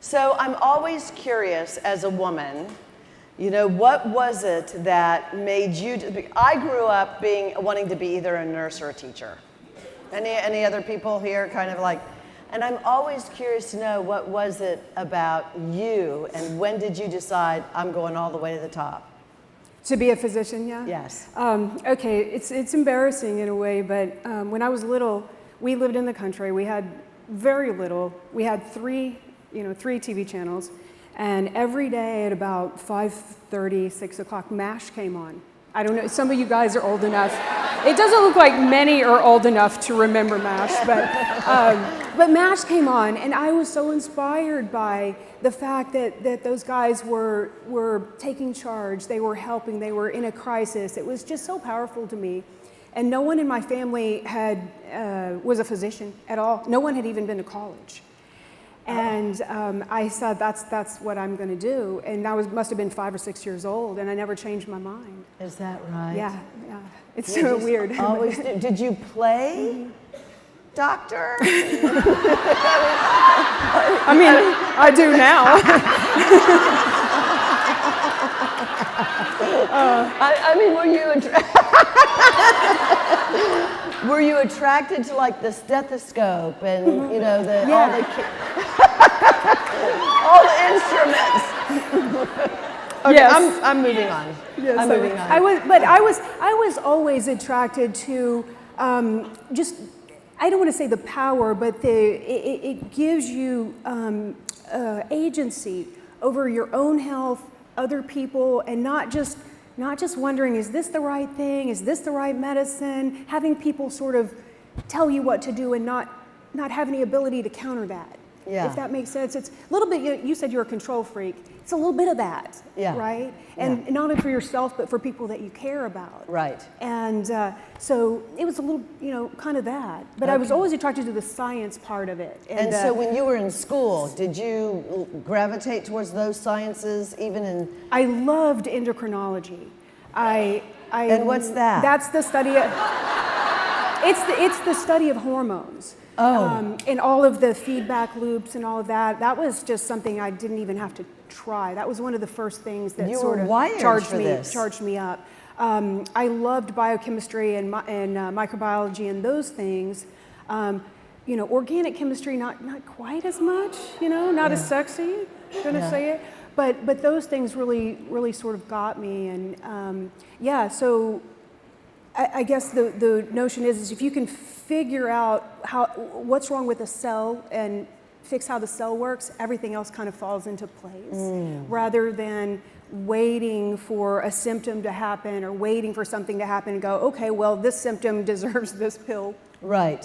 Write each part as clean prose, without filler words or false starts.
So I'm always curious as a woman, you know, what was it that made you, I grew up wanting to be either a nurse or a teacher. Any other people here kind of like, and I'm always curious to know what was it about you and when did you decide I'm going all the way to the top? To be a physician, yeah? Yes. Okay, it's embarrassing in a way, but when I was little, we lived in the country. We had very little. We had three TV channels, and every day at about 5:30, 6 o'clock, MASH came on. I don't know, some of you guys are old enough. It doesn't look like many are old enough to remember MASH, but MASH came on, and I was so inspired by the fact that those guys were taking charge, they were helping, they were in a crisis. It was just so powerful to me. And no one in my family was a physician at all. No one had even been to college. And I said, that's what I'm going to do. And I must have been 5 or 6 years old, and I never changed my mind. Is that right? Yeah. It's so weird. Always did you play doctor? I mean, I do now. I mean, were you attracted to like the stethoscope and you know all the instruments? Okay, yes. I'm moving on. Yes, I'm moving on. I was always attracted to just, I don't want to say the power, but it gives you agency over your own health, other people, and not just wondering, is this the right thing? Is this the right medicine? Having people sort of tell you what to do and not having the ability to counter that. Yeah. If that makes sense. It's a little bit, you said you're a control freak. It's a little bit of that, yeah. Right? And not only for yourself, but for people that you care about. Right. And so it was a little, kind of that. But I was always attracted to the science part of it. And so when you were in school, did you gravitate towards those sciences even in? I loved endocrinology. And what's that? That's the study of, it's the study of hormones. Oh. And all of the feedback loops and all of that. That was just something I didn't even have to try. That was one of the first things that sort of charged me up. I loved biochemistry and microbiology and those things. Organic chemistry, not quite as much, not as sexy, gonna say it. But those things really sort of got me. And so I guess the notion is if you can figure out what's wrong with a cell and fix how the cell works, everything else kind of falls into place, rather than waiting for a symptom to happen or waiting for something to happen and go, okay, well, this symptom deserves this pill. Right.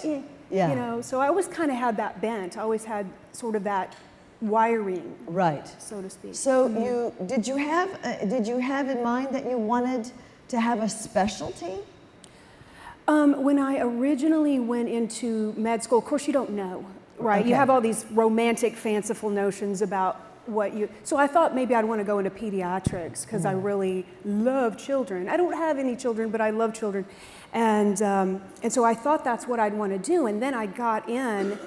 Yeah. So I always kind of had that bent. I always had sort of that wiring, right, so to speak. So did you have in mind that you wanted to have a specialty? When I originally went into med school, of course you don't know, right? Okay. You have all these romantic, fanciful notions about so I thought maybe I'd want to go into pediatrics because I really love children. I don't have any children, but I love children. And so I thought that's what I'd want to do. And then I got in,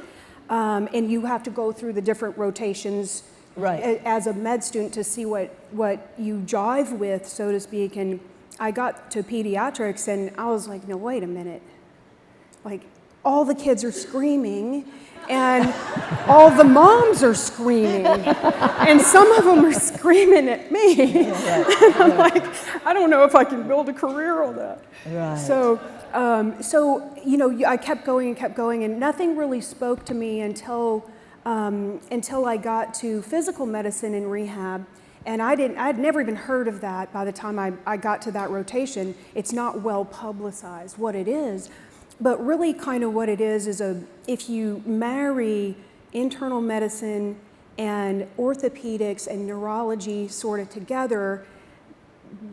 and you have to go through the different rotations as a med student to see what you jive with, so to speak. And I got to pediatrics and I was like, no, wait a minute. Like, all the kids are screaming and all the moms are screaming and some of them are screaming at me. And I'm like, I don't know if I can build a career on that. Right. So I kept going and nothing really spoke to me until I got to physical medicine and rehab. And I'd never even heard of that by the time I got to that rotation. It's not well publicized what it is, but really kind of what it is if you marry internal medicine and orthopedics and neurology sort of together,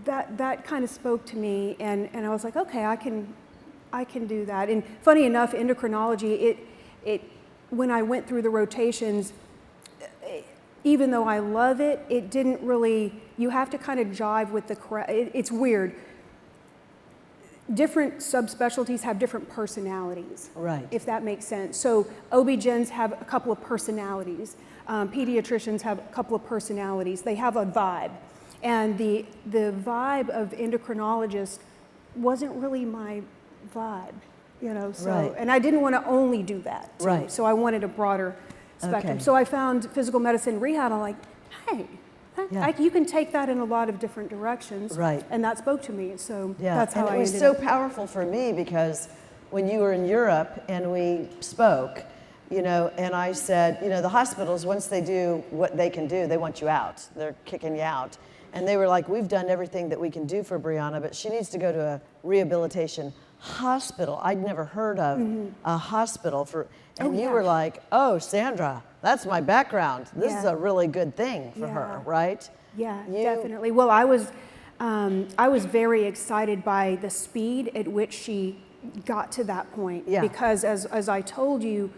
that kind of spoke to me, and I was like, okay, I can do that. And funny enough, endocrinology, when I went through the rotations, even though I love it, it didn't really, you have to kind of jive with it's weird. Different subspecialties have different personalities. Right. If that makes sense. So OB-GYNs have a couple of personalities. pediatricians have a couple of personalities. They have a vibe. And the vibe of endocrinologist wasn't really my vibe, you know, so, Right. and I didn't want to only do that, too. Right. So I wanted a broader spectrum. Okay. So I found physical medicine rehab. I'm like, hey, Yeah. you can take that in a lot of different directions. Right. And that spoke to me, so Yeah, that's how and I it was ended so up. powerful for me because when you were in Europe and we spoke, you know, and I said, you know, the hospitals, once they do what they can do, they want you out. They're kicking you out. And they were like, we've done everything that we can do for Brianna, but she needs to go to a rehabilitation hospital. I'd never heard of a hospital for, and you were like, oh, Sandra, that's my background. This is Yeah. a really good thing for her, right? Yeah, You- definitely. Well, I was very excited by the speed at which she got to that point. Yeah. Because as I told you,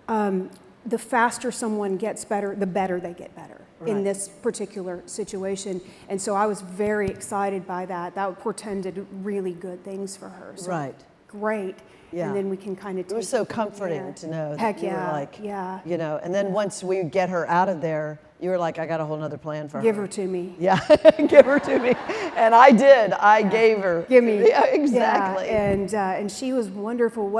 the faster someone gets better, the better they get better in Right. this particular situation. And so I was very excited by that. That portended really good things for her. So Right. great. Yeah. And then we can kind of It was so comforting to know Heck that you yeah, were like, yeah. you know, and then once we get her out of there, you were like, I got a whole nother plan for Give her. her to me. Yeah, give her to me. And I did. I gave her. Give me. Yeah, exactly. Yeah, and she was wonderful.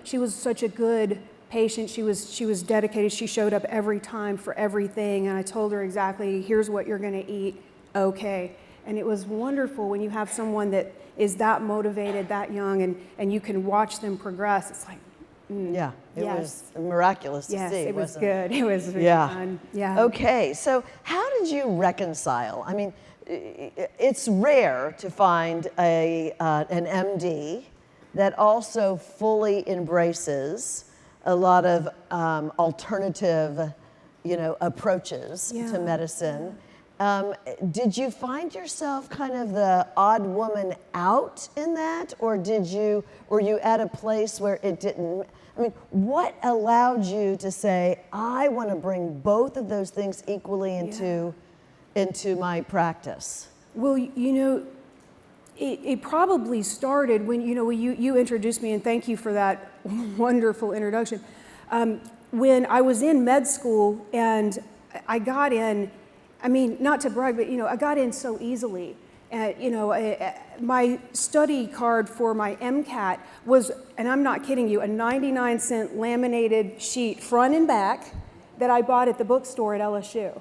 She was such a good patient. She was dedicated. She showed up every time for everything. And I told her exactly, here's what you're going to eat. Okay. And it was wonderful when you have someone that is that motivated, that young, and you can watch them progress. It's like, Yeah, it Yes. was miraculous to yes, see. it was wasn't good. It was really Yeah. fun. Yeah. Okay, so how did you reconcile? I mean, it's rare to find an MD that also fully embraces a lot of alternative, you know, approaches Yeah. to medicine. Did you find yourself kind of the odd woman out in that, or were you at a place where it didn't? I mean, what allowed you to say, I want to bring both of those things equally into my practice? Well, you know, it probably started when, you know, you introduced me, and thank you for that wonderful introduction. When I was in med school and I got in, I mean, not to brag, but, you know, I got in so easily. You know, my study card for my MCAT was, and I'm not kidding you, a 99-cent laminated sheet, front and back, that I bought at the bookstore at LSU,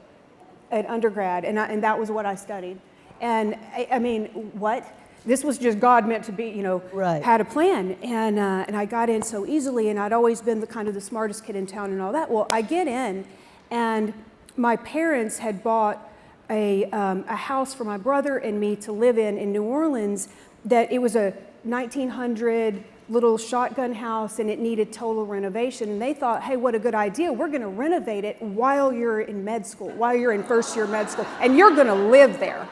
at undergrad, and that was what I studied. And I mean, what? This was just God meant to be, you know, Right. had a plan. And I got in so easily, and I'd always been the kind of the smartest kid in town and all that. Well, I get in, and my parents had bought a house for my brother and me to live in New Orleans, that it was a 1900 little shotgun house and it needed total renovation. And they thought, hey, what a good idea. We're going to renovate it while you're in med school, while you're in first year med school, and you're going to live there.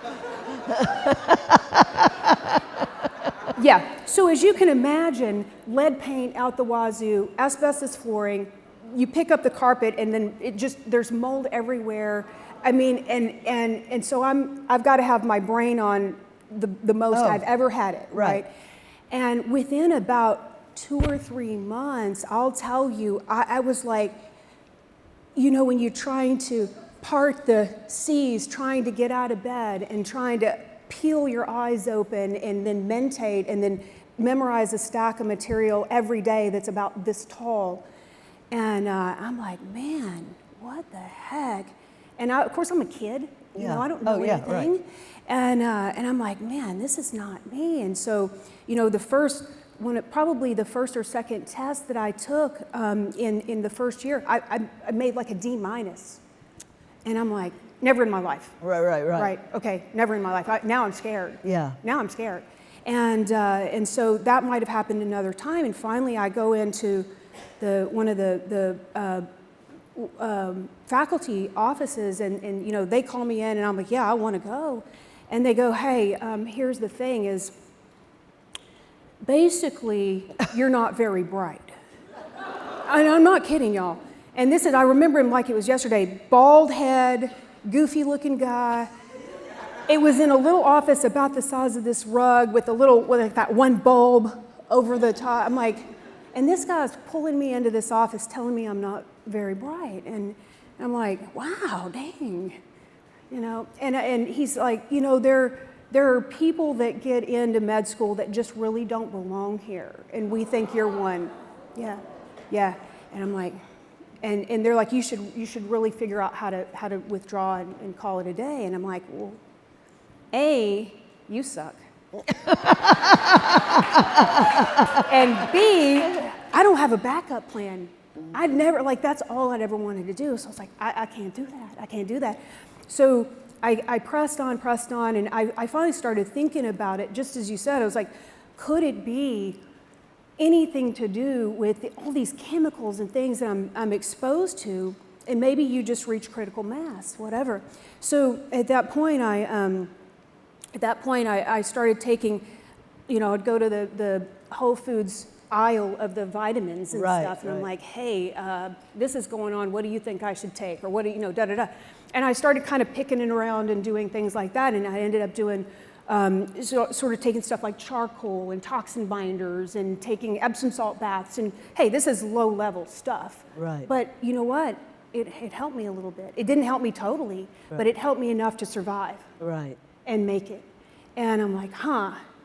Yeah, so as you can imagine, lead paint out the wazoo, asbestos flooring, you pick up the carpet and then there's mold everywhere. I mean, and so I've got to have my brain on the most I've ever had it, right? And within about 2 or 3 months, I'll tell you, I was like, you know, when you're trying to part the seas, trying to get out of bed and trying to peel your eyes open and then mentate and then memorize a stack of material every day that's about this tall. And I'm like, man, what the heck? And of course, I'm a kid. You know, I don't know anything. Right. And I'm like, man, this is not me. And so, you know, probably the first or second test that I took in the first year, I made like a D-. And I'm like, never in my life. Right. Okay, never in my life. Now I'm scared. Yeah. Now I'm scared. And so that might have happened another time. And finally, I go into one of the faculty offices, and you know, they call me in, and I'm like, yeah, I want to go. And they go, hey, here's the thing is, basically, you're not very bright. And I'm not kidding, y'all. And I remember him like it was yesterday, bald head, goofy looking guy. It was in a little office about the size of this rug with that one bulb over the top. I'm like, and this guy's pulling me into this office telling me I'm not very bright. And And I'm like, wow, dang. You know, and he's like, you know, there are people that get into med school that just really don't belong here, and we think you're one. Yeah, yeah. And I'm like, and they're like, you should really figure out how to withdraw and call it a day. And I'm like, well, A, you suck. And B, I don't have a backup plan. I'd never, like, that's all I'd ever wanted to do. So I was like, I can't do that. I can't do that. So I pressed on, and I finally started thinking about it, just as you said. I was like, could it be anything to do with all these chemicals and things that I'm exposed to, and maybe you just reach critical mass, whatever. So at that point, I started taking, you know, I'd go to the Whole Foods aisle of the vitamins and stuff, and I'm like, hey, this is going on, what do you think I should take, or what do you know, da-da-da. And I started kind of picking it around and doing things like that, and I ended up doing, sort of taking stuff like charcoal and toxin binders and taking Epsom salt baths, and hey, this is low-level stuff. Right. But you know what? It helped me a little bit. It didn't help me totally, but it helped me enough to survive. Right. And make it. And I'm like,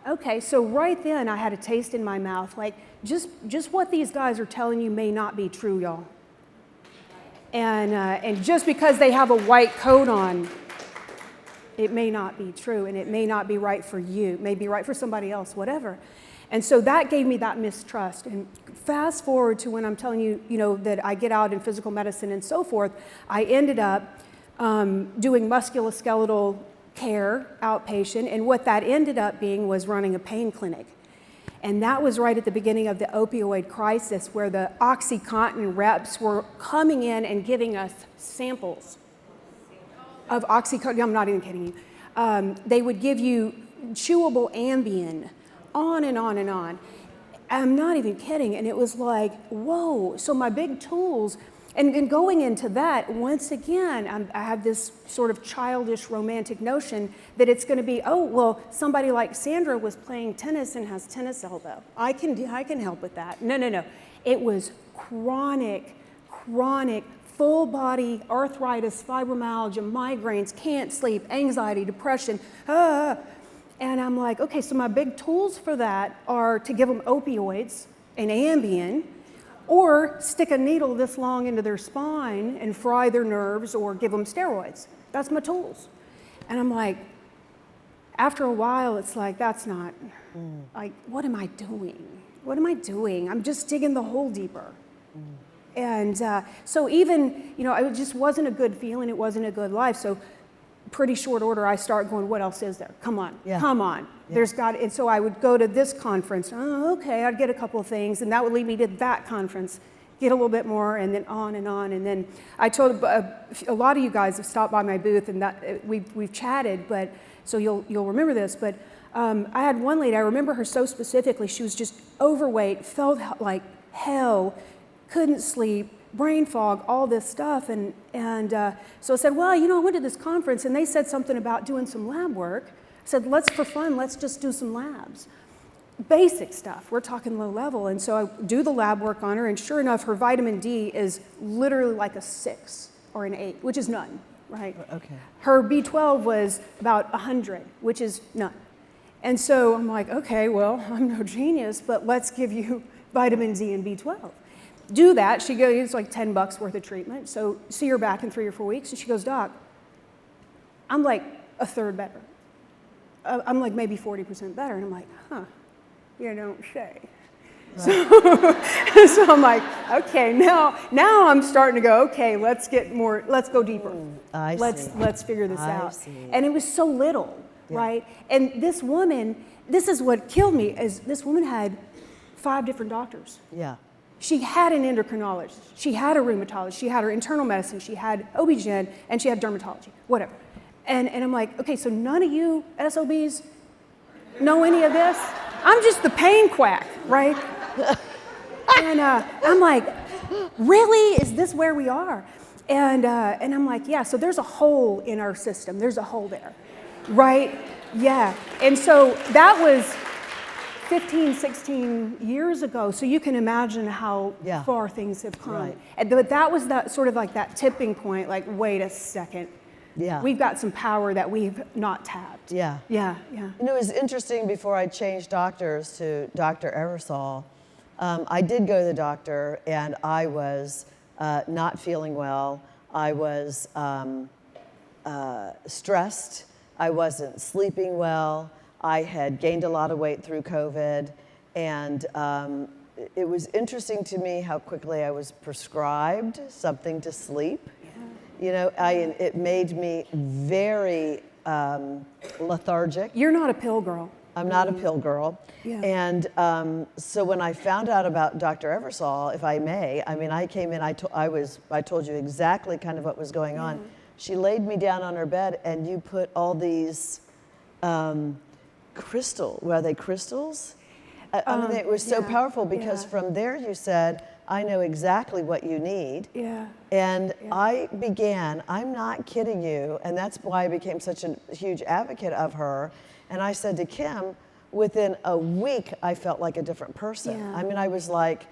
okay. So right then I had a taste in my mouth, like just what these guys are telling you may not be true, y'all. And just because they have a white coat on, it may not be true, and it may not be right for you. It may be right for somebody else, whatever. And so that gave me that mistrust. And fast forward to when I'm telling you, you know, that I get out in physical medicine and so forth, I ended up doing musculoskeletal care, outpatient, and what that ended up being was running a pain clinic. And that was right at the beginning of the opioid crisis, where the OxyContin reps were coming in and giving us samples of OxyContin. I'm not even kidding you. They would give you chewable Ambien, on and on and on. I'm not even kidding. And it was like, whoa. So my big tools, and going into that, once again, I have this sort of childish romantic notion that it's going to be, oh, well, somebody like Sandra was playing tennis and has tennis elbow. I can help with that. No. It was chronic, full body arthritis, fibromyalgia, migraines, can't sleep, anxiety, depression. And I'm like, okay, so my big tools for that are to give them opioids and Ambien, or stick a needle this long into their spine and fry their nerves, or give them steroids. That's my tools. And I'm like, after a while, it's like, that's not, like, what am I doing? What am I doing? I'm just digging the hole deeper. And so even, you know, it just wasn't a good feeling. It wasn't a good life. So pretty short order, I start going, what else is there? Come on. Yeah. There's and so I would go to this conference. Oh, okay, I'd get a couple of things, and that would lead me to that conference, get a little bit more, and then on and on. And then I told a lot of you guys have stopped by my booth, and that we've chatted, but so you'll remember this. But I had one lady, I remember her so specifically. She was just overweight, felt like hell, couldn't sleep, brain fog, all this stuff. And so I said, well, you know, I went to this conference, and they said something about doing some lab work. I said, for fun, let's just do some labs. Basic stuff, we're talking low level. And so I do the lab work on her, and sure enough, her vitamin D is literally like a 6 or an 8, which is none, right? Okay. Her B12 was about 100, which is none. And so I'm like, okay, well, I'm no genius, but let's give you vitamin D and B12. Do that. She goes, it's like $10 worth of treatment. So see her back in 3 or 4 weeks, and she goes, Doc, I'm like a third better. I'm like maybe 40% better. And I'm like, you don't say. Right. So I'm like, okay, now I'm starting to go, okay, let's go deeper. Let's figure this out. See. And it was so little, right? And this woman, this is what killed me, is this woman had 5 different doctors. Yeah. She had an endocrinologist, she had a rheumatologist, she had her internal medicine, she had OB-GYN, and she had dermatology, whatever. And I'm like, okay, so none of you SOBs know any of this? I'm just the pain quack, right? And I'm like, really? Is this where we are? And I'm like, yeah, so there's a hole in our system. There's a hole there, right? Yeah. And so that was 15, 16 years ago. So you can imagine how Yeah. far things have come. Right. But that was that sort of like that tipping point, like, wait a second. Yeah. We've got some power that we've not tapped. Yeah. Yeah, yeah. You know, it was interesting before I changed doctors to Dr. Eversull. I did go to the doctor and I was not feeling well. I was stressed. I wasn't sleeping well. I had gained a lot of weight through COVID. And it was interesting to me how quickly I was prescribed something to sleep. You know, it made me very lethargic. You're not a pill girl. I'm not a pill girl. Yeah. And so when I found out about Dr. Eversull, if I may, I mean, I came in, I told you exactly kind of what was going on. She laid me down on her bed and you put all these were they crystals? I mean, it was so powerful because from there you said, I know exactly what you need. Yeah. And I'm not kidding you, and that's why I became such a huge advocate of her. And I said to Kim, within a week, I felt like a different person. Yeah. I mean, I was like,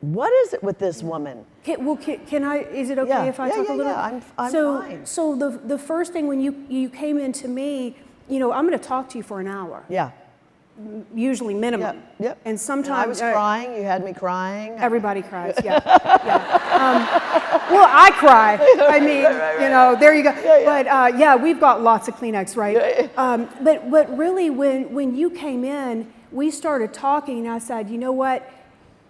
what is it with this woman? Can I, is it okay if I talk a little? Yeah, I'm fine. So the first thing when you came into me, you know, I'm going to talk to you for an hour. Yeah. Usually minimum. Yep. And sometimes I was crying. You had me crying. Everybody cries. Yeah. Well, I cry. I mean, you know, there you go. But we've got lots of Kleenex, right? But really, when you came in, we started talking, and I said, you know what?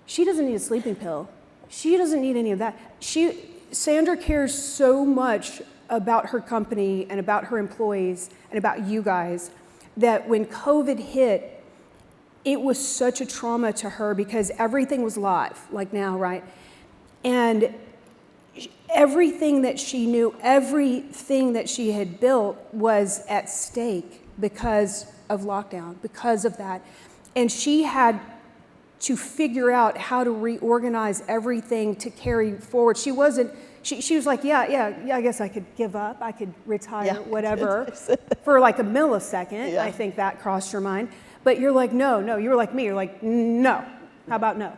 She doesn't need a sleeping pill. She doesn't need any of that. Sandra cares so much about her company and about her employees and about you guys that when COVID hit, it was such a trauma to her because everything was live, like now, right? And everything that she knew, everything that she had built was at stake because of lockdown, because of that. And she had to figure out how to reorganize everything to carry forward. She was like, yeah, I guess I could give up, I could retire, whatever, for like a millisecond. I think that crossed your mind. But you're like, no, you were like me, you're like, no, how about no?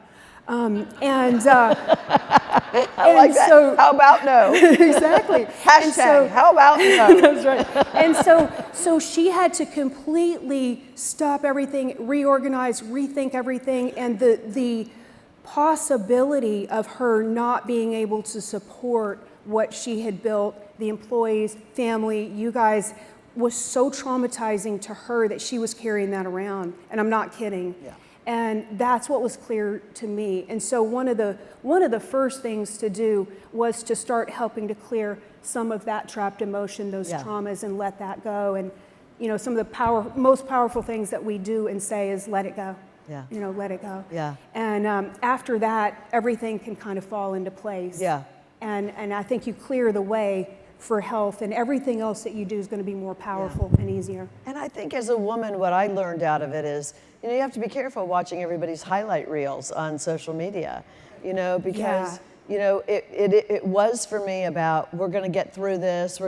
I like that. So, how about no? Exactly. Hashtag, how about no? That's right. And so she had to completely stop everything, reorganize, rethink everything, and the possibility of her not being able to support what she had built, the employees, family, you guys, was so traumatizing to her that she was carrying that around. And I'm not kidding. Yeah. And that's what was clear to me. And so one of the first things to do was to start helping to clear some of that trapped emotion, those traumas, and let that go. And you know, some of the most powerful things that we do and say is let it go. Yeah. You know, let it go. Yeah. And after that, everything can kind of fall into place. Yeah. And I think you clear the way for health, and everything else that you do is going to be more powerful and easier. And I think as a woman, what I learned out of it is, you know, you have to be careful watching everybody's highlight reels on social media, you know, because, you know, it was for me about, we're going to get through this,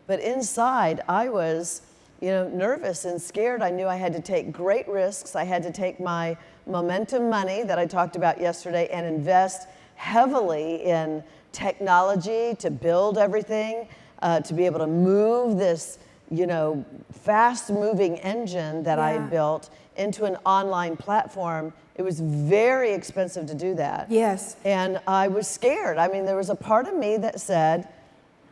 but inside I was, you know, nervous and scared. I knew I had to take great risks. I had to take my momentum money that I talked about yesterday and invest heavily in technology to build everything, to be able to move this, you know, fast-moving engine that I had built into an online platform. It was very expensive to do that. Yes. And I was scared. I mean, there was a part of me that said,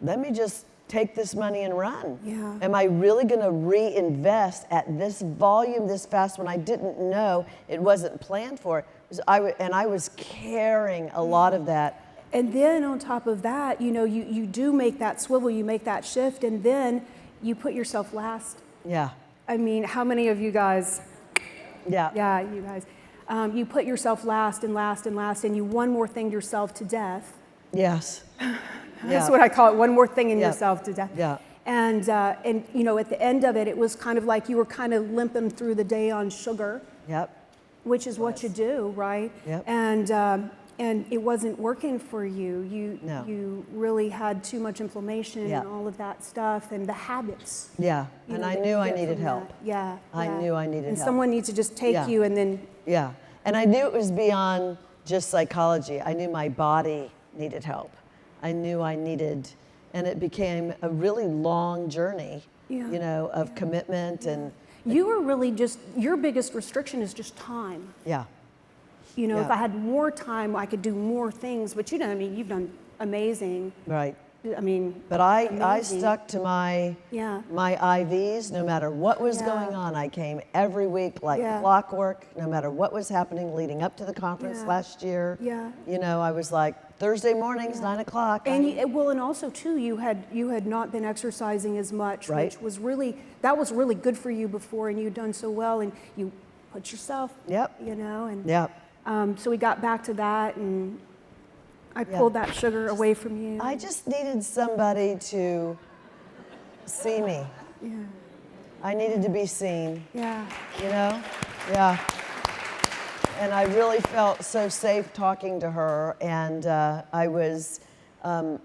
let me just take this money and run. Yeah. Am I really going to reinvest at this volume this fast when I didn't know, it wasn't planned for? And I was carrying a lot of that. And then on top of that, you know, you do make that swivel, you make that shift, and then you put yourself last. Yeah. I mean, how many of you guys? Yeah. Yeah, you guys. You put yourself last and last and last, and you one more thing yourself to death. Yes. That's what I call it, one more thing in yourself to death. Yeah. And you know, at the end of it, it was kind of like you were kind of limping through the day on sugar. Yep. Which is what you do, right? Yep. and it wasn't working for you. No. You really had too much inflammation Yeah. and all of that stuff, and the habits. Yeah, you and know, I that knew you I get needed from help. that. Yeah. I yeah. knew I needed and help. someone needs to just take Yeah. you and then. Yeah, and I knew it was beyond just psychology. I knew my body needed help. I knew I needed, and it became a really long journey, Yeah. you know, of commitment and You were really just, your biggest restriction is just time. yeah. You know, if Yeah. I had more time, I could do more things. But you know, I mean, you've done amazing. Right. I mean, But I amazing. stuck to my Yeah. my IVs no matter what was Yeah. going on. I came every week like Yeah. clockwork, no matter what was happening leading up to the conference Yeah. last year. Yeah. You know, I was like Thursday mornings, 9 o'clock. And and also too, you had not been exercising as much, Right. which was really good for you before, and you'd done so well, and you put yourself. Yep. You know, and Yep. so we got back to that, and I pulled that sugar away from you. I just needed somebody to see me. Yeah. I needed to be seen, Yeah. you know? Yeah. And I really felt so safe talking to her, and I was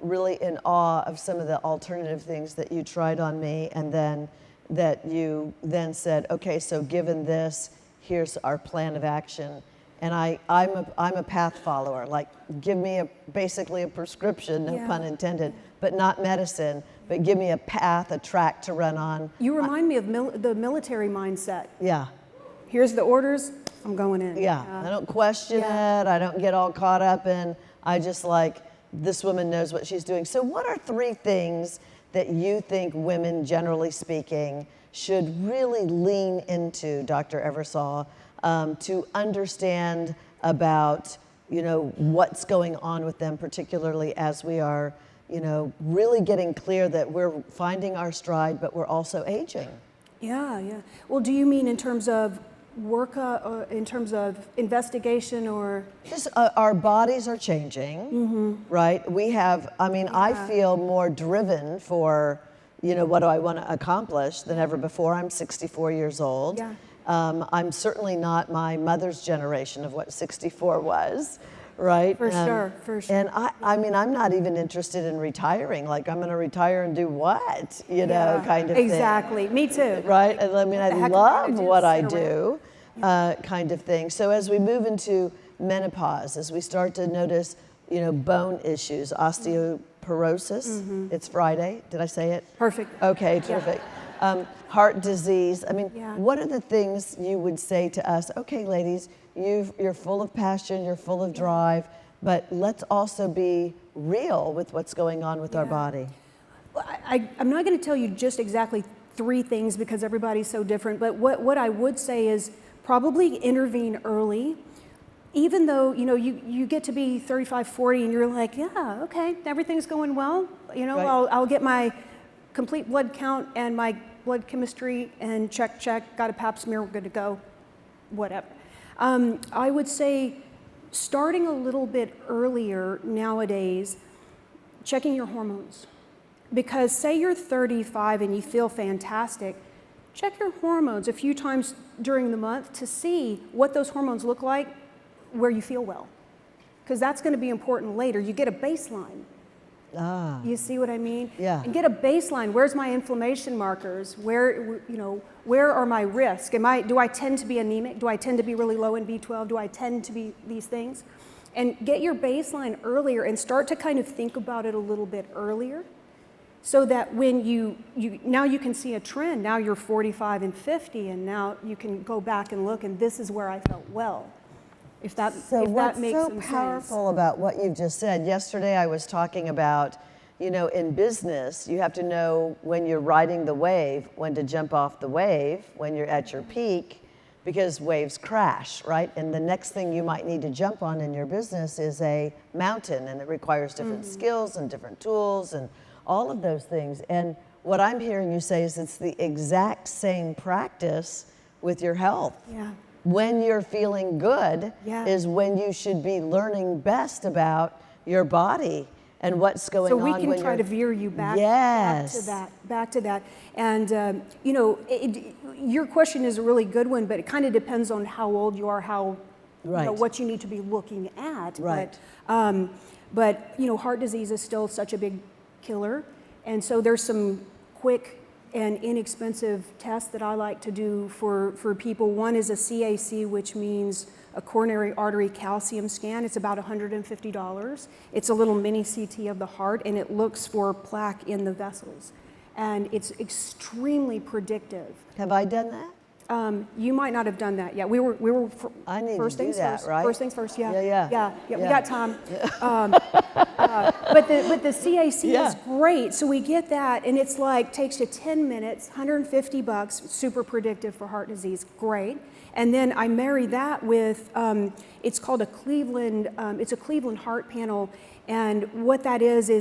really in awe of some of the alternative things that you tried on me, and then that you then said, okay, so given this, here's our plan of action. And I'm a path follower. Like, give me basically a prescription, no Yeah. pun intended, but not medicine. But give me a path, a track to run on. You remind me of the military mindset. Yeah, Here's the orders. I'm going in. yeah. I don't question Yeah. it. I don't get all caught up in. I just like this woman knows what she's doing. So, what are 3 things that you think women, generally speaking, should really lean into, Dr. Eversull, to understand about, you know, what's going on with them, particularly as we are, you know, really getting clear that we're finding our stride, but we're also aging. Yeah, yeah. Well, do you mean in terms of work, in terms of investigation, or? Just our bodies are changing, right? We have, I mean, I feel more driven for, you know, what do I want to accomplish than ever before. I'm 64 years old. Yeah. I'm certainly not my mother's generation of what 64 was, right? For sure, for sure. And I mean, I'm not even interested in retiring. Like, I'm going to retire and do what, you know, kind of thing. Exactly. Me too. Right? And I mean, I The heck love am I what I gonna do? do, kind of thing. So as we move into menopause, as we start to notice, you know, bone issues, osteoporosis, it's Friday, did I say it? Perfect. Okay, terrific. Heart disease. I mean, Yeah. what are the things you would say to us? Okay, ladies, you're full of passion, you're full of drive, but let's also be real with what's going on with our Yeah. body. Well, I'm not going to tell you just exactly 3 things because everybody's so different, but what I would say is probably intervene early. Even though, you know, you get to be 35, 40 and you're like, yeah, okay, everything's going well. You know, Right. I'll get my complete blood count and my blood chemistry and check, got a pap smear, we're good to go, whatever. I would say starting a little bit earlier nowadays, checking your hormones. Because say you're 35 and you feel fantastic, check your hormones a few times during the month to see what those hormones look like where you feel well. Because that's going to be important later. You get a baseline. Ah, You see what I mean? Yeah. And get a baseline. Where's my inflammation markers? Where are my risks? Do I tend to be anemic? Do I tend to be really low in B12? Do I tend to be these things? And get your baseline earlier and start to kind of think about it a little bit earlier, so that when now you can see a trend. Now you're 45 and 50, and now you can go back and look, and this is where I felt well. If that makes so some powerful about what you've just said. Yesterday I was talking about, you know, in business, you have to know when you're riding the wave, when to jump off the wave, when you're at your peak, because waves crash, right? And the next thing you might need to jump on in your business is a mountain, and it requires different skills and different tools and all of those things. And what I'm hearing you say is it's the exact same practice with your health. Yeah. When you're feeling good Yeah. is when you should be learning best about your body and what's going So on. we can when try you're- to veer you back, Yes. back to that. And your question is a really good one, but it kind of depends on how old you are, how Right. what you need to be looking at. Right. But heart disease is still such a big killer. And so there's some quick and inexpensive tests that I like to do for people. One is a CAC, which means a coronary artery calcium scan. It's about $150. It's a little mini CT of the heart, and it looks for plaque in the vessels. And it's extremely predictive. Have I done that? You might not have done that yet. We were I need first to do things that, first. right? First things first. Yeah. Yeah. We got time. But the CAC is great. So we get that, and it's like takes you 10 minutes, $150, super predictive for heart disease. Great. And then I marry that with it's called a Cleveland. It's a Cleveland heart panel, and what that is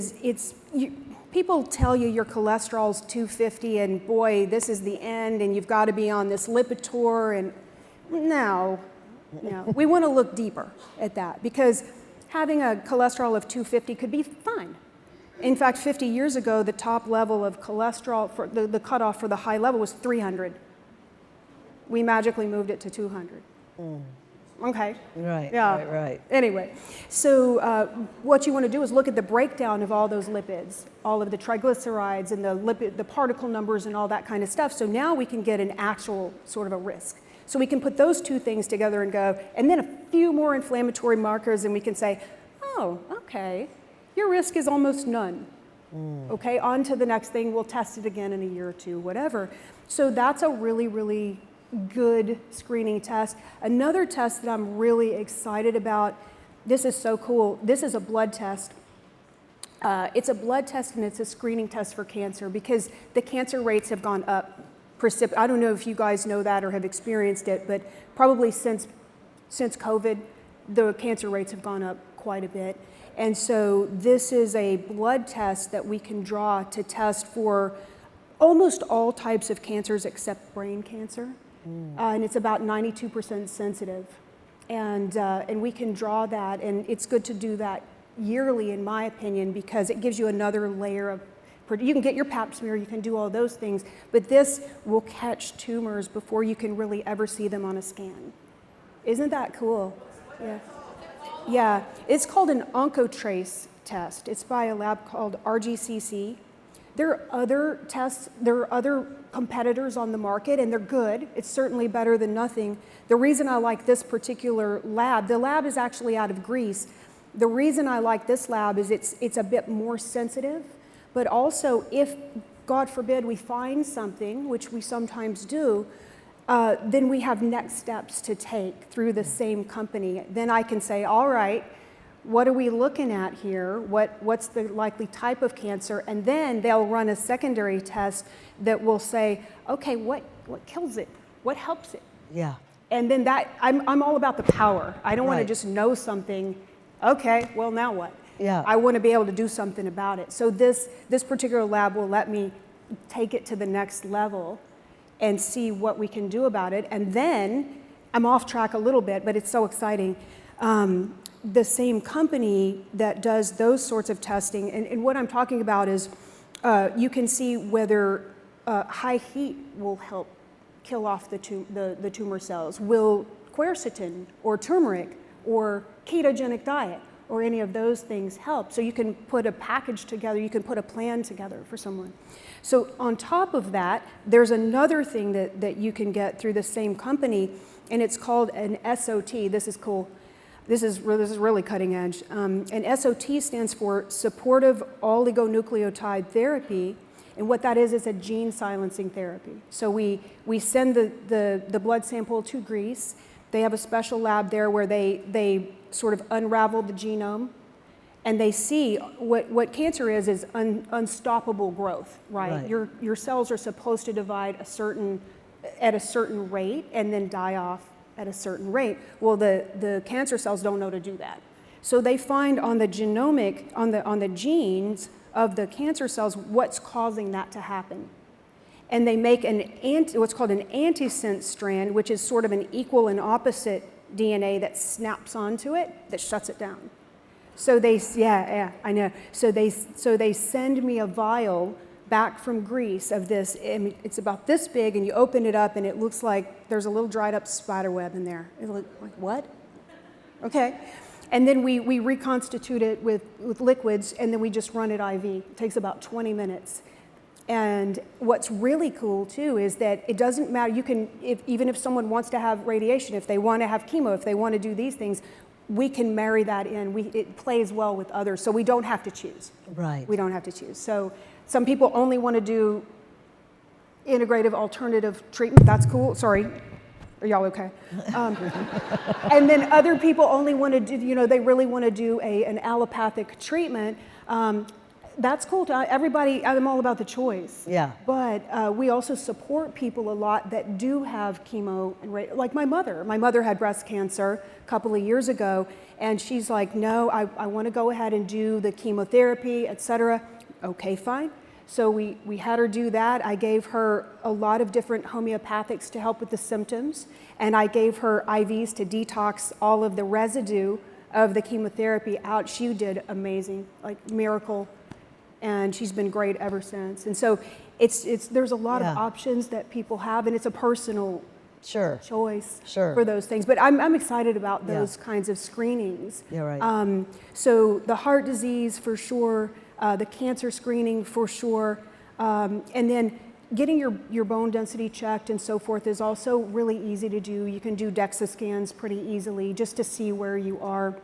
people tell you your cholesterol's 250 and boy, this is the end and you've got to be on this Lipitor and no. We want to look deeper at that because having a cholesterol of 250 could be fine. In fact, 50 years ago, the top level of cholesterol, for the cutoff for the high level was 300. We magically moved it to 200. Okay. Right, yeah. right. Anyway, so what you want to do is look at the breakdown of all those lipids, all of the triglycerides and the particle numbers and all that kind of stuff. So now we can get an actual sort of a risk. So we can put those two things together and go, and then a few more inflammatory markers, and we can say, oh, okay, your risk is almost none. Okay, on to the next thing. We'll test it again in a year or two, whatever. So that's a really, really good screening test. Another test that I'm really excited about, this is so cool. This is a blood test. It's a blood test and it's a screening test for cancer because the cancer rates have gone up. I don't know if you guys know that or have experienced it, but probably since COVID, the cancer rates have gone up quite a bit. And so this is a blood test that we can draw to test for almost all types of cancers except brain cancer. And it's about 92% sensitive. And we can draw that, and it's good to do that yearly, in my opinion, because it gives you another layer of, you can get your pap smear, you can do all those things, but this will catch tumors before you can really ever see them on a scan. Isn't that cool? Yeah. Yeah, it's called an Oncotrace test. It's by a lab called RGCC. There are other tests, there are other competitors on the market, and they're good. It's certainly better than nothing. The reason I like this particular lab, the lab is actually out of Greece. The reason I like this lab is it's a bit more sensitive, but also if, God forbid, we find something, which we sometimes do, then we have next steps to take through the same company. Then I can say, all right, what are we looking at here? What's the likely type of cancer? And then they'll run a secondary test that will say, okay, what kills it? What helps it? Yeah. And then I'm all about the power. I don't want to just know something. Okay, well now what? Yeah. I want to be able to do something about it. So this particular lab will let me take it to the next level and see what we can do about it. And then, I'm off track a little bit, but it's so exciting. The same company that does those sorts of testing, and what I'm talking about is you can see whether high heat will help kill off the tumor cells. Will quercetin or turmeric or ketogenic diet or any of those things help? So you can put a package together, you can put a plan together for someone. So on top of that, there's another thing that you can get through the same company, and it's called an SOT. This is cool. This is really cutting edge. And SOT stands for Supportive Oligonucleotide Therapy, and what that is a gene silencing therapy. So we send the blood sample to Greece. They have a special lab there where they sort of unravel the genome, and they see what cancer is unstoppable growth, right? Your cells are supposed to divide at a certain rate and then die off at a certain rate. Well, the cancer cells don't know to do that. So they find on the genomic, on the genes of the cancer cells, what's causing that to happen. And they make what's called an antisense strand, which is sort of an equal and opposite DNA that snaps onto it, that shuts it down. So I know. So they send me a vial back from Greece of this. It's about this big, and you open it up, and it looks like there's a little dried up spider web in there. It's like what? okay? And then we reconstitute it with liquids, and then we just run it IV. It takes about 20 minutes. And what's really cool too is that it doesn't matter, you can, even if someone wants to have radiation, if they want to have chemo, if they want to do these things, we can marry that in. It plays well with others, so we don't have to choose. Right. We don't have to choose. So some people only want to do integrative alternative treatment. That's cool. Sorry. Are y'all okay? And then other people only want to do, you know, they really want to do an allopathic treatment. That's cool. Everybody, I'm all about the choice. Yeah. But we also support people a lot that do have chemo and like my mother. My mother had breast cancer a couple of years ago, and she's like, no, I want to go ahead and do the chemotherapy, et cetera. Okay, fine. So we had her do that. I gave her a lot of different homeopathics to help with the symptoms, and I gave her IVs to detox all of the residue of the chemotherapy out. She did amazing, like miracle. And she's been great ever since. And so there's a lot of options that people have, and it's a personal choice for those things. But I'm excited about those kinds of screenings. Yeah, right. So the heart disease for sure, the cancer screening for sure, and then getting your bone density checked and so forth is also really easy to do. You can do DEXA scans pretty easily just to see where you are,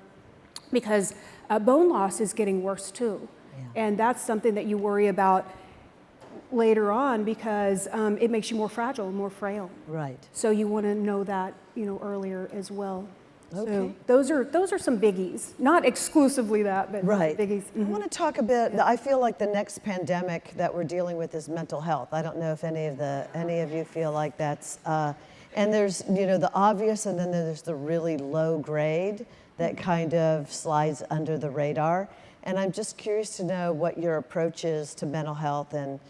because bone loss is getting worse too. And that's something that you worry about later on, because it makes you more fragile, more frail. Right. So you want to know that, you know, earlier as well. Okay. So those are some biggies, not exclusively that, but biggies. I want to talk a bit. I feel like the next pandemic that we're dealing with is mental health. I don't know if any of you feel like that's. And there's, you know, the obvious, and then there's the really low grade that kind of slides under the radar. And I'm just curious to know what your approach is to mental health, and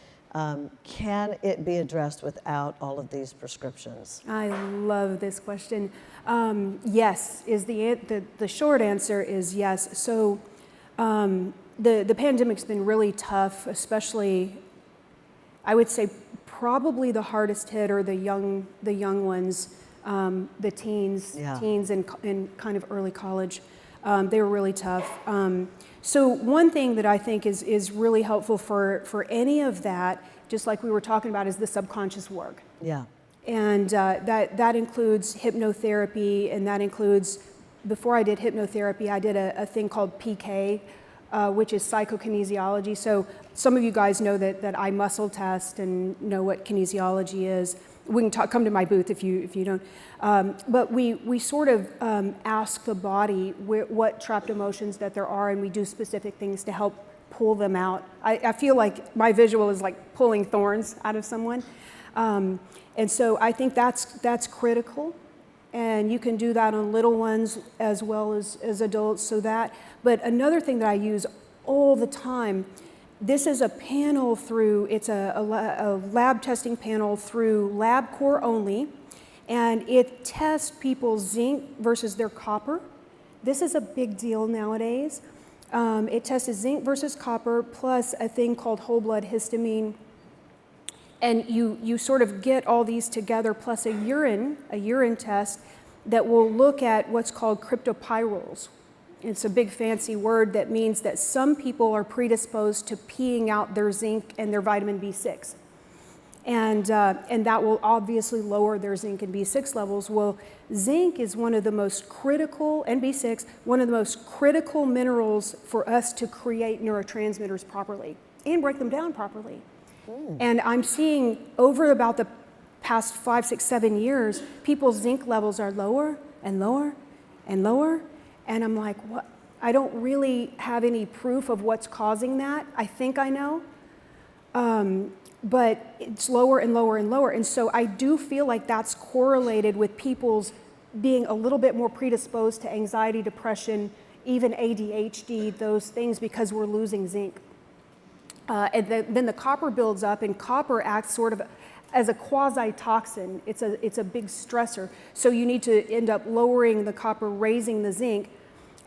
can it be addressed without all of these prescriptions? I love this question. Yes, is the short answer is yes. So the pandemic's been really tough, especially, I would say probably the hardest hit are the young ones, the teens and kind of early college. They were really tough. So one thing that I think is really helpful for any of that, just like we were talking about, is the subconscious work. Yeah. And that includes hypnotherapy, and that includes, before I did hypnotherapy, I did a thing called PK, which is psychokinesiology. So some of you guys know that I muscle test and know what kinesiology is. We can come to my booth if you don't. But we sort of ask the body what trapped emotions that there are, and we do specific things to help pull them out. I feel like my visual is like pulling thorns out of someone. And so I think that's critical. And you can do that on little ones as well as adults. But another thing that I use all the time, this is a panel it's a lab testing panel through LabCorp only, and it tests people's zinc versus their copper. This is a big deal nowadays. It tests zinc versus copper plus a thing called whole blood histamine. And you sort of get all these together plus a urine test that will look at what's called cryptopyrroles. It's a big fancy word that means that some people are predisposed to peeing out their zinc and their vitamin B6. And that will obviously lower their zinc and B6 levels. Well, zinc is one of the most critical, and B6, one of the most critical minerals for us to create neurotransmitters properly and break them down properly. And I'm seeing over about the past 5, 6, 7 years, people's zinc levels are lower and lower and lower. And I'm like, what? I don't really have any proof of what's causing that. I think I know. But it's lower and lower and lower. And so I do feel like that's correlated with people's being a little bit more predisposed to anxiety, depression, even ADHD, those things, because we're losing zinc. And then the copper builds up, and copper acts sort of as a quasi-toxin. It's a big stressor. So you need to end up lowering the copper, raising the zinc.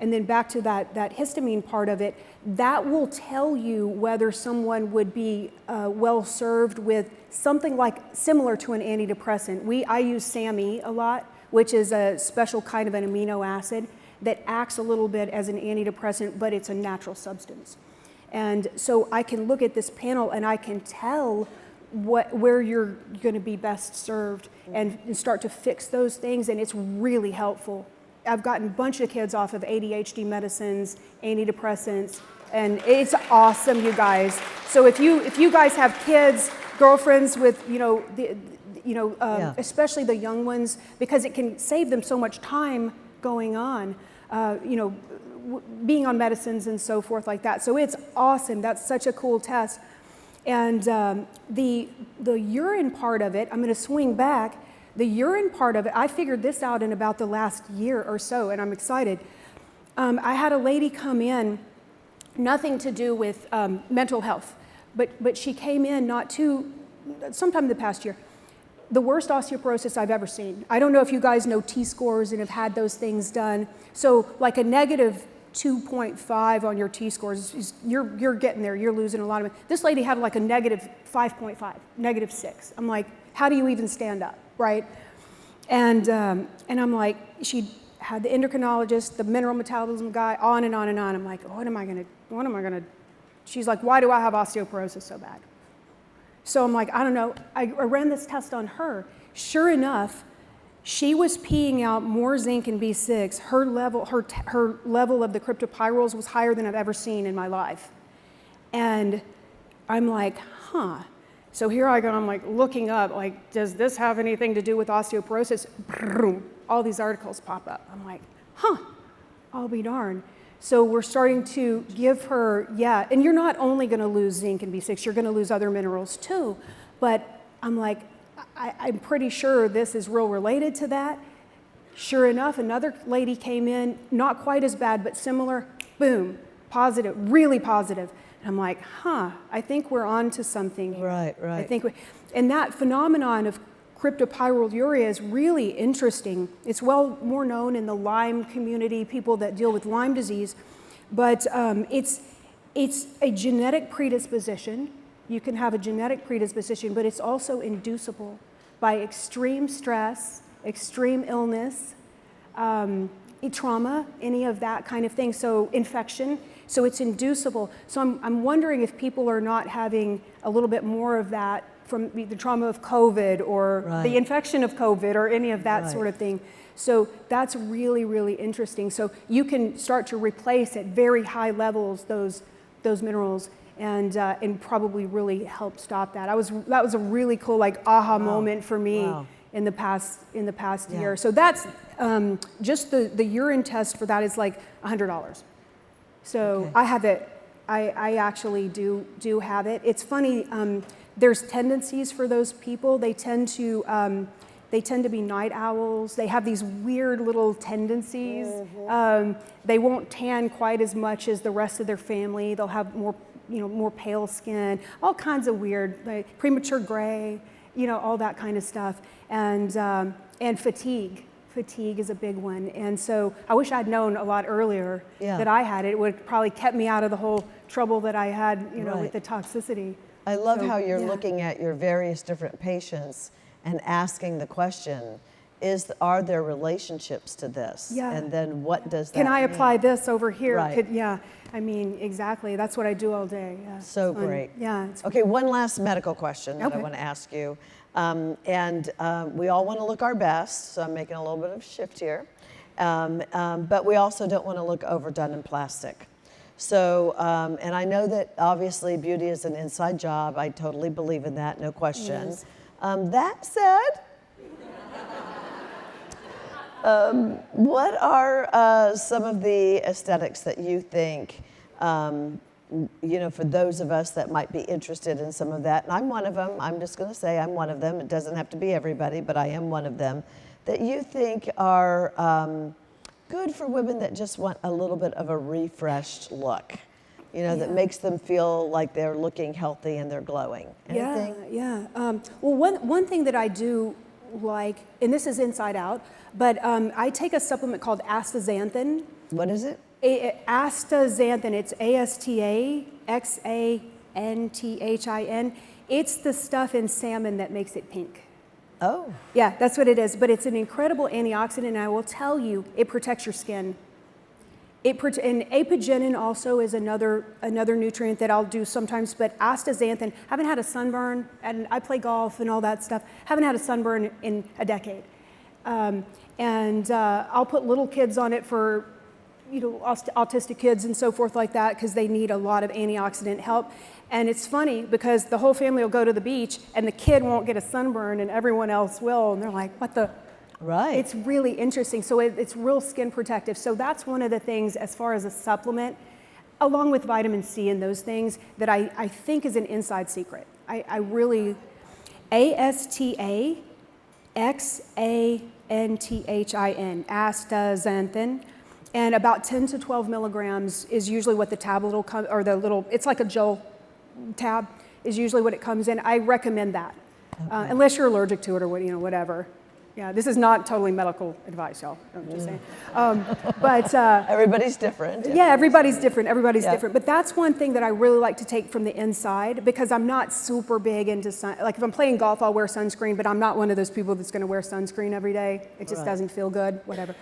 And then back to that histamine part of it, that will tell you whether someone would be well served with something like similar to an antidepressant. I use SAMe a lot, which is a special kind of an amino acid that acts a little bit as an antidepressant, but it's a natural substance. And so I can look at this panel and I can tell where you're going to be best served and start to fix those things, and it's really helpful. I've gotten a bunch of kids off of ADHD medicines, antidepressants, and it's awesome, you guys. So if you guys have kids, girlfriends with, especially the young ones, because it can save them so much time going on, being on medicines and so forth like that. So it's awesome. That's such a cool test. And the urine part of it, I'm going to swing back. The urine part of it, I figured this out in about the last year or so, and I'm excited. I had a lady come in, nothing to do with mental health, but she came in sometime in the past year. The worst osteoporosis I've ever seen. I don't know if you guys know T-scores and have had those things done. So like a negative 2.5 on your T-scores, you're getting there, you're losing a lot of it. This lady had like a negative 5.5, negative 6. I'm like, how do you even stand up, right? And I'm like, she had the endocrinologist, the mineral metabolism guy, on and on and on. I'm like, what am I gonna, she's like, why do I have osteoporosis so bad? So I'm like, I don't know. I ran this test on her. Sure enough, she was peeing out more zinc and B6. Her level of the cryptopyrroles was higher than I've ever seen in my life. And I'm like, huh. So here I go, I'm like looking up, like, does this have anything to do with osteoporosis? All these articles pop up. I'm like, huh, I'll be darned. So we're starting to give her, and you're not only gonna lose zinc and B6, you're gonna lose other minerals too. But I'm like, I'm pretty sure this is real related to that. Sure enough, another lady came in, not quite as bad, but similar, boom, positive, really positive. And I'm like, I think we're on to something here. Right. I think and that phenomenon of cryptopyrroluria is really interesting. It's more known in the Lyme community, people that deal with Lyme disease, but it's a genetic predisposition. You can have a genetic predisposition, but it's also inducible by extreme stress, extreme illness, trauma, any of that kind of thing, so infection. So it's inducible. So I'm wondering if people are not having a little bit more of that from the trauma of COVID or the infection of COVID or any of that sort of thing. So that's really, really interesting. So you can start to replace at very high levels those minerals and probably really help stop that. That was a really cool aha moment for me in the past year. So that's just the urine test for that is like $100. So I have it. I actually do have it. It's funny. There's tendencies for those people. They tend to be night owls. They have these weird little tendencies. They won't tan quite as much as the rest of their family. They'll have more pale skin, all kinds of weird, like premature gray, all that kind of stuff. And fatigue. Fatigue is a big one. And so I wish I'd known a lot earlier that I had it. It would have probably kept me out of the whole trouble that I had, with the toxicity. I love how you're looking at your various different patients and asking the question, are there relationships to this? Yeah. And then what does that mean? Can I apply this over here? Right. I mean, exactly. That's what I do all day. Yeah. So great. Yeah. Okay, one last medical question that I want to ask you. We all want to look our best, so I'm making a little bit of a shift here. But we also don't want to look overdone in plastic. So, and I know that obviously beauty is an inside job. I totally believe in that, no question. Yes. That said, what are some of the aesthetics that you think, for those of us that might be interested in some of that, and I'm one of them, I'm just going to say I'm one of them. It doesn't have to be everybody, but I am one of them, that you think are good for women that just want a little bit of a refreshed look, that makes them feel like they're looking healthy and they're glowing. Anything? Yeah. Well, one thing that I do like, and this is inside out, but I take a supplement called astaxanthin. What is it? Astaxanthin. It's ASTAXANTHIN. It's the stuff in salmon that makes it pink. Oh. Yeah, that's what it is. But it's an incredible antioxidant, and I will tell you, it protects your skin. And apigenin also is another nutrient that I'll do sometimes, but astaxanthin, haven't had a sunburn, and I play golf and all that stuff, haven't had a sunburn in a decade. I'll put little kids on it for, autistic kids and so forth like that, because they need a lot of antioxidant help. And it's funny because the whole family will go to the beach and the kid won't get a sunburn and everyone else will, and they're like, what the? Right. It's really interesting. So it's real skin protective. So that's one of the things as far as a supplement, along with vitamin C and those things, that I think is an inside secret. I really, astaxanthin, astaxanthin, and about 10 to 12 milligrams is usually what the tablet will come, or the little, it's like a gel tab, is usually what it comes in. I recommend that, unless you're allergic to it or whatever. Yeah, this is not totally medical advice, y'all. I'm just saying. Everybody's different. Yeah, everybody's different. Everybody's different. But that's one thing that I really like to take from the inside, because I'm not super big into like if I'm playing golf, I'll wear sunscreen, but I'm not one of those people that's going to wear sunscreen every day. It just doesn't feel good. Whatever.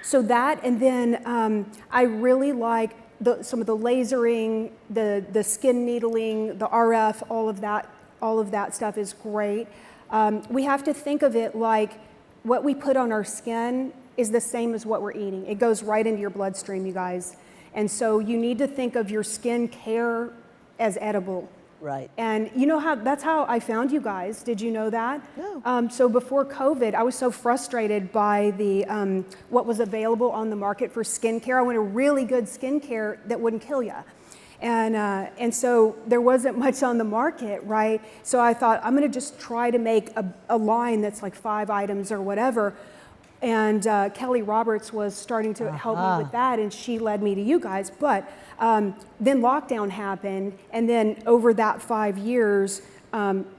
So that, and then I really like some of the lasering, the skin needling, the RF, all of that stuff is great. We have to think of it like what we put on our skin is the same as what we're eating. It goes right into your bloodstream, you guys. And so you need to think of your skin care as edible. Right. And that's how I found you guys. Did you know that? No. So before COVID, I was so frustrated by the what was available on the market for skincare. I wanted really good skincare that wouldn't kill you. And so there wasn't much on the market, right? So I thought, I'm going to just try to make a line that's like 5 items or whatever. And Kelly Roberts was starting to help me with that, and she led me to you guys. But then lockdown happened, and then over that 5 years,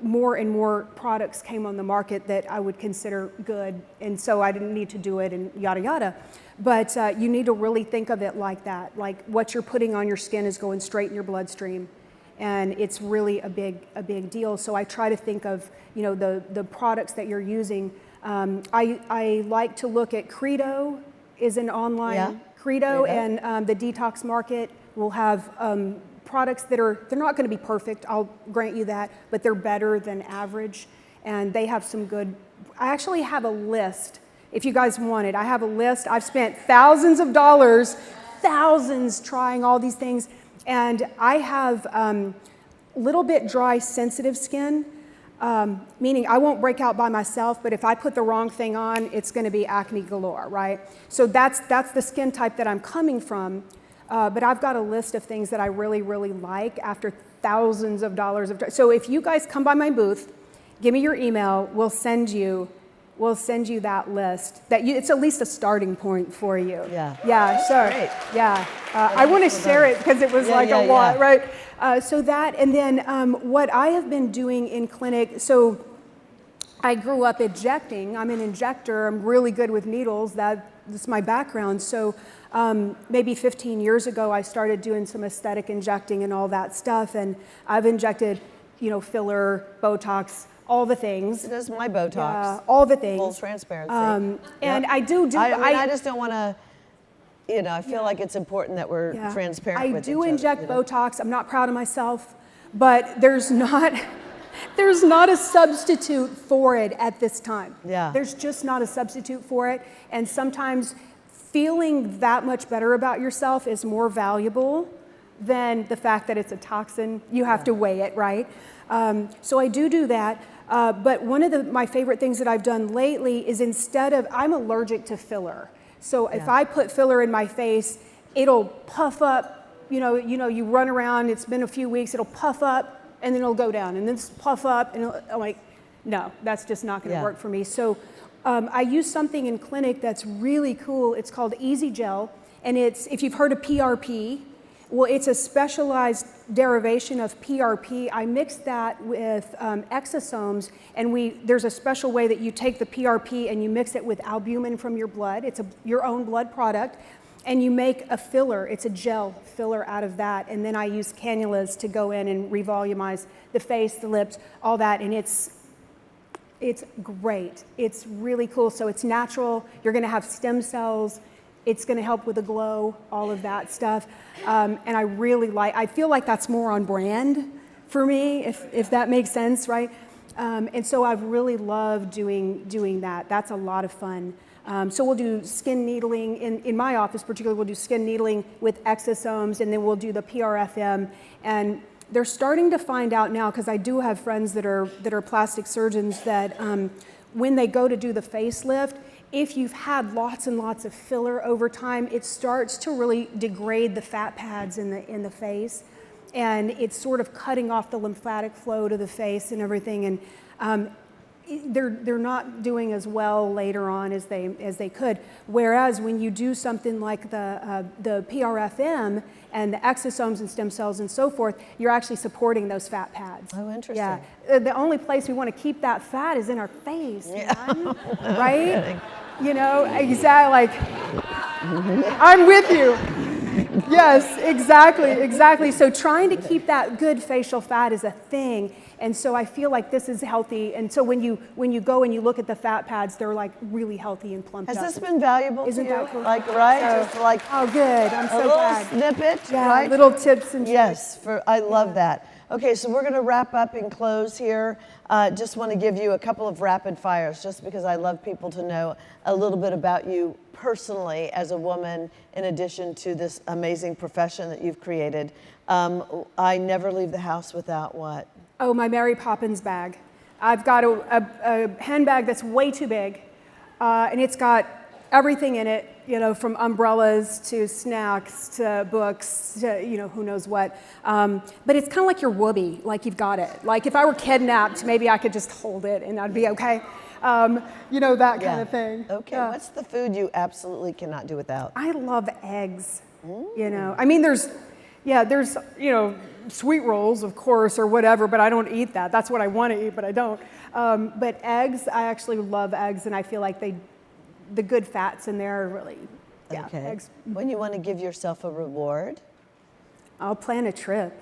more and more products came on the market that I would consider good, and so I didn't need to do it, and yada yada. But you need to really think of it like that, like what you're putting on your skin is going straight in your bloodstream, and it's really a big deal. So I try to think of the products that you're using. I like to look at Credo is an online Credo, and the detox market will have products they're not going to be perfect, I'll grant you that, but they're better than average, and they have some good. I actually have a list. If you guys want it, I have a list. I've spent thousands of dollars, trying all these things, and I have little bit dry, sensitive skin, meaning I won't break out by myself, but if I put the wrong thing on, it's going to be acne galore, right? So that's the skin type that I'm coming from, but I've got a list of things that I really, really like after thousands of dollars of. So if you guys come by my booth, give me your email, we'll send you that list. It's at least a starting point for you. Yeah. Yeah, sure. Great. Yeah. I want to share it because it was a lot, right? So that, and then what I have been doing in clinic, so I grew up injecting. I'm an injector. I'm really good with needles. That's my background. So maybe 15 years ago, I started doing some aesthetic injecting and all that stuff. And I've injected, filler, Botox, all the things. It is my Botox. All the things. Full transparency. And I do. I just don't want to. I feel like it's important that we're transparent with each other. I do inject Botox. I'm not proud of myself, but there's not a substitute for it at this time. Yeah. There's just not a substitute for it. And sometimes feeling that much better about yourself is more valuable than the fact that it's a toxin. You have to weigh it, right? So I do that. But one of my favorite things that I've done lately is I'm allergic to filler. So if I put filler in my face, it'll puff up, you run around, it's been a few weeks, it'll puff up and then it'll go down and then puff up and I'm like, no, that's just not gonna work for me. So I use something in clinic that's really cool. It's called Easy Gel, and if you've heard of PRP, well, it's a specialized derivation of PRP. I mix that with exosomes, and there's a special way that you take the PRP and you mix it with albumin from your blood. It's your own blood product, and you make a filler. It's a gel filler out of that, and then I use cannulas to go in and revolumize the face, the lips, all that, and it's great. It's really cool. So it's natural. You're going to have stem cells. It's going to help with the glow, all of that stuff. And I feel like that's more on brand for me, if that makes sense, right? And so I've really loved doing that. That's a lot of fun. So we'll do skin needling, in my office particularly, we'll do skin needling with exosomes, and then we'll do the PRFM. And they're starting to find out now, because I do have friends that are plastic surgeons, that when they go to do the facelift, if you've had lots and lots of filler over time, it starts to really degrade the fat pads in the face, and it's sort of cutting off the lymphatic flow to the face and everything. And they're not doing as well later on as they could. Whereas when you do something like the PRFM and the exosomes and stem cells and so forth, you're actually supporting those fat pads. Oh, interesting. Yeah. The only place we want to keep that fat is in our face, man. Right? You know, exactly. Like, I'm with you. Yes, exactly. So trying to keep that good facial fat is a thing. And so I feel like this is healthy. And so when you go and you look at the fat pads, they're like really healthy and plumped up. Has this been valuable Isn't to you? that cool? Like, right? So, Just like oh, good. I'm so a little glad. snippet, Yeah, right? little tips and tricks. Yes, I love that. Okay, so we're going to wrap up and close here. Just want to give you a couple of rapid fires, just because I love people to know a little bit about you personally as a woman, in addition to this amazing profession that you've created. I never leave the house without what? Oh, my Mary Poppins bag. I've got a handbag that's way too big, and it's got everything in it, you know, from umbrellas to snacks to books to, you know, who knows what. But it's kind of like your whoopee, like you've got it. Like if I were kidnapped, maybe I could just hold it and I'd be okay. You know, that kind of thing. Okay, what's the food you absolutely cannot do without? I love eggs, you know. I mean, there's, you know, sweet rolls, of course, or whatever, but I don't eat that. That's what I want to eat, but I don't. But eggs, I actually love eggs, and I feel like the good fats in there are really, Okay. eggs. When you want to give yourself a reward? I'll plan a trip.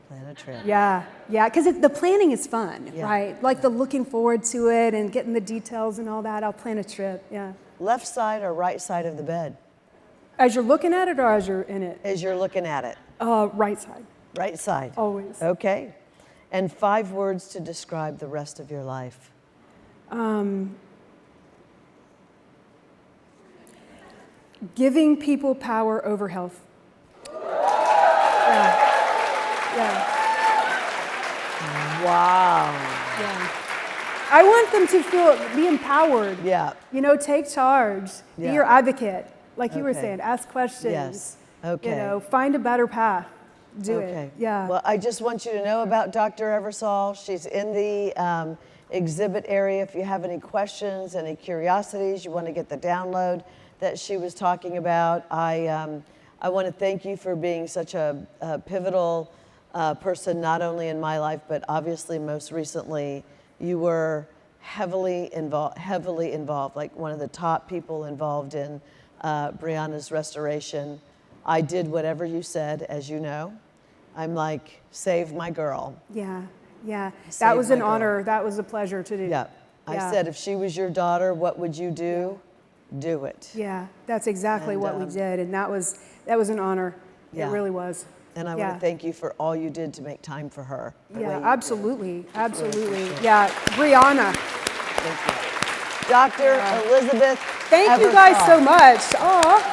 Plan a trip. Yeah, because the planning is fun, Yeah. right? Like the looking forward to it and getting the details and all that. I'll plan a trip, yeah. Left side or right side of the bed? As you're looking at it or as you're in it? As you're looking at it. Right side, Right side. always. Okay. And 5 words to describe the rest of your life. Giving people power over health. Yeah. Wow. Yeah. I want them to be empowered. Yeah. You know, take charge. Yeah. Be your advocate. Like you were Okay. saying, ask questions. Yes. Okay. You know, find a better path. Do Okay. it. Yeah. Well, I just want you to know about Dr. Eversull. She's in the exhibit area. If you have any questions, any curiosities, you want to get the download that she was talking about. I want to thank you for being such a pivotal person, not only in my life, but obviously most recently, you were heavily involved, like one of the top people involved in Brianna's restoration. I did whatever you said, as you know. I'm like, save my girl. Yeah. That Save was my an girl. honor. That was a pleasure to do. Yeah. I said, if she was your daughter, what would you do? Do it. Yeah, that's exactly And, what we did, and that was an honor. Yeah. It really was. And I want to thank you for all you did to make time for her. the way Yeah, you did. absolutely. appreciate it. Yeah, Brianna. Thank you. Dr. Elizabeth Thank you guys Eversull. so much. Aw.